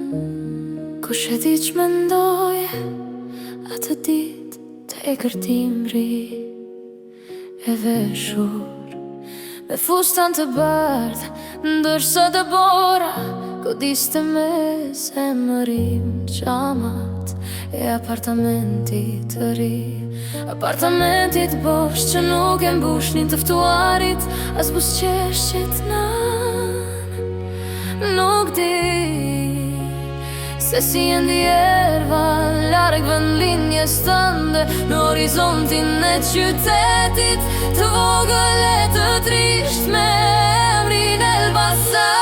Kush e di që mendoj atë dit të e kërtimri e veshur me fustan të bardh, ndërsa të bora kodiste me zemërim qamat e apartamentit të ri. Apartamentit bosh që nuk e mbushnin të ftuarit, as busqeshqit nan. Nuk di se si e ndjerva larg vend linjes tënde në horizontin e qytetit të vogël e të trisht me emrin Elbasan.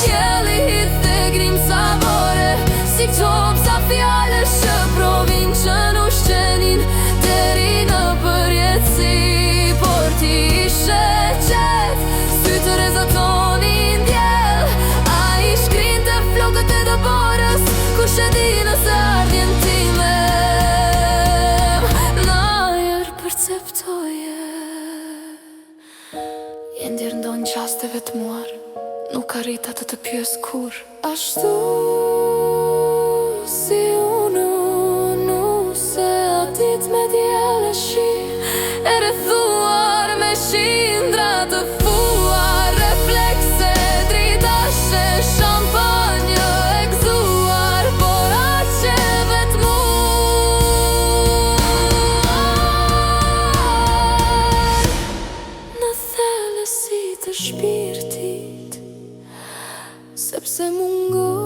Qielli hidh te grimca bore si qopsa fjalësh që provincën ushqenin deri në përjetësi, por ti ishe qet, sy të rezatonin djel. A i shkrinte flokët e dëborës, kush e di nëse ardhjen time në ajër perceptoje. Je ndjer ndonjë qasteve të muar, nuk arrit atë të pyes kur. Ashtu si unë se atit me djel e shi, e rrethuar me shindra të fuar, reflekse dritashe, shampanjë e gëzuar, por aqe vetmuar në thellësi të shpirtit, sepse mungo